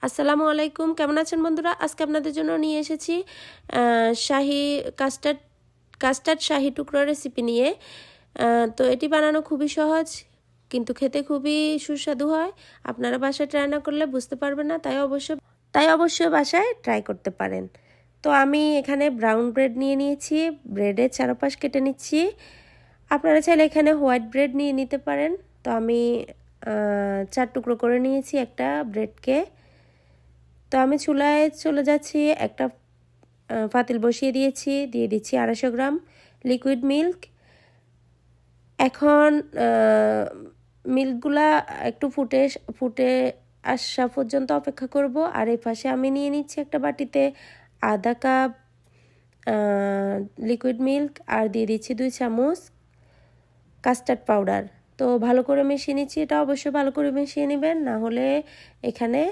আসসালামু আলাইকুম, কেমন আছেন বন্ধুরা? আজকে আপনাদের জন্য নিয়ে এসেছি শাহি কাস্টার্ড শাহি টুকরো রেসিপি নিয়ে। তো এটি বানানো খুবই সহজ, কিন্তু খেতে খুবই সুস্বাদু হয়। আপনারা বাসায় ট্রাই না করলে বুঝতে পারবেন না, তাই অবশ্যই বাসায় ট্রাই করতে পারেন। তো আমি এখানে ব্রাউন ব্রেড নিয়ে নিয়েছি, ব্রেডের চারপাশ কেটে নিচ্ছি। আপনারা চাইলে এখানে হোয়াইট ব্রেড নিয়ে নিতে পারেন। তো আমি 4 টুকরো করে নিয়েছি একটা ব্রেডকে। তো আমি চুলায় চলে যাচ্ছি, একটা পাতিল বসিয়ে দিয়েছি, দিয়ে দিচ্ছি 250 গ্রাম লিকুইড মিল্ক। এখন মিল্কগুলা একটু ফুটে আসা পর্যন্ত অপেক্ষা করব। আর এই পাশে আমি নিয়ে নিচ্ছি একটা বাটিতে আধা কাপ লিকুইড মিল্ক, আর দিয়ে দিচ্ছি 2 চামচ কাস্টার্ড পাউডার। তো ভালো করে মিশিয়ে নিচ্ছি। এটা অবশ্যই ভালো করে মিশিয়ে নেবেন, না হলে এখানে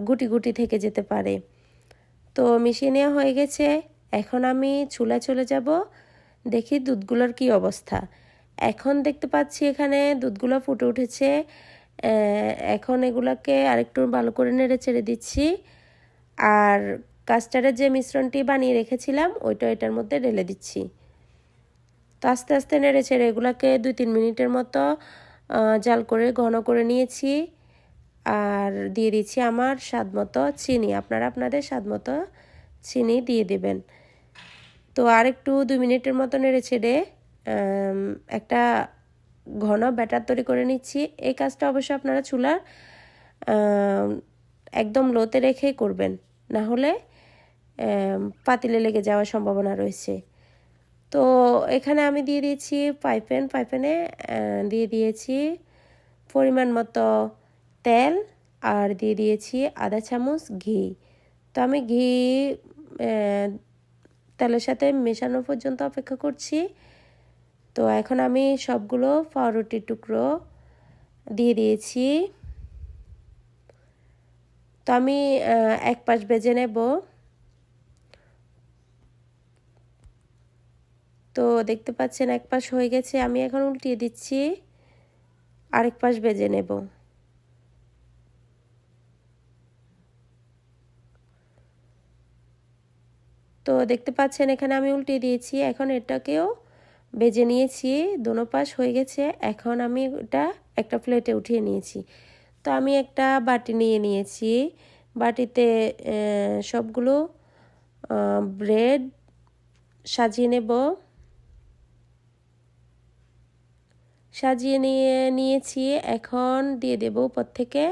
গুটি গুটি থেকে যেতে পারে। তো মিশিয়ে নেওয়া হয়ে গেছে। এখন আমি চুলায় চলে যাব, দেখি দুধগুলোর কি অবস্থা। এখন দেখতে পাচ্ছি এখানে দুধগুলো ফুটে উঠেছে। এখন এগুলোকে আরেকটু ভালো করে নেড়ে চেড়ে দিচ্ছি। আর কাস্টার্ডের যে মিশ্রণটি বানিয়ে রেখেছিলাম ওইটা এটার মধ্যে ঢেলে দিচ্ছি। তো আস্তে আস্তে নেড়ে চেড়ে এগুলোকে 2-3 মিনিটের মতো জাল করে ঘন করে নিয়েছি। আর দিয়ে দিচ্ছি আমার স্বাদ মতো চিনি। আপনারা আপনাদের স্বাদ মতো চিনি দিয়ে দেবেন। তো আর একটু 2 মিনিটের মতো নেড়ে ছেড়ে একটা ঘন ব্যাটার তৈরি করে নিচ্ছি। এই কাজটা অবশ্যই আপনারা চুলার একদম লোতে রেখেই করবেন, না হলে পাতিলে লেগে যাওয়ার সম্ভাবনা রয়েছে। তো এখানে আমি দিয়ে দিয়েছি পাইপ্যানে দিয়ে দিয়েছি পরিমাণ মতো তেল, আর দিয়ে দিয়েছি আধা চামচ ঘি। তো আমি ঘি তেলের সাথে মেশানো পর্যন্ত অপেক্ষা করছি। তো এখন আমি সবগুলো পাউরুটির টুকরো দিয়ে দিয়েছি। তো আমি এক পাশ ভেজে নেব। তো দেখতে পাচ্ছেন এক পাশ হয়ে গেছে, আমি এখন উল্টিয়ে দিচ্ছি, আরেক পাশ ভেজে নেব। তো দেখতে পাচ্ছেন এখানে আমি উল্টিয়ে দিয়েছি। এখন এটাকেও ভেজে নিয়েছি, দোনো পাশ হয়ে গেছে। এখন আমি এটা একটা প্লেটে উঠিয়ে নিয়েছি। তো আমি একটা বাটি নিয়ে নিয়েছি, বাটিতে সবগুলো ব্রেড সাজিয়ে নেব। সাজিয়ে নিয়েছি। এখন দিয়ে দেব উপর থেকে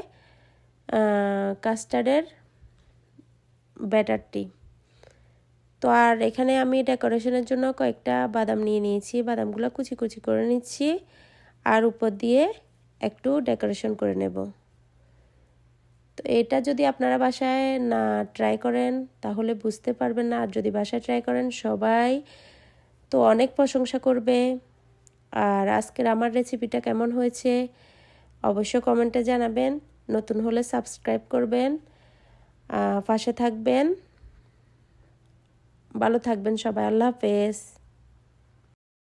কাস্টার্ডের ব্যাটারটি। তো আর এখানে আমি ডেকোরেশনের জন্য কয়েকটা বাদাম নিয়ে নিয়েছি, বাদামগুলো কুচি কুচি করে নিচ্ছি, আর উপর দিয়ে একটু ডেকোরেশন করে নেব। তো এটা যদি আপনারা বাসায় না ট্রাই করেন তাহলে বুঝতে পারবেন না, আর যদি বাসায় ট্রাই করেন সবাই তো অনেক প্রশংসা করবে। আর আজকের আমার রেসিপিটা কেমন হয়েছে অবশ্যই কমেন্টে জানাবেন। নতুন হলে সাবস্ক্রাইব করবেন, পাশে থাকবেন। ভালো থাকবেন সবাই। আল্লাহ হাফেজ।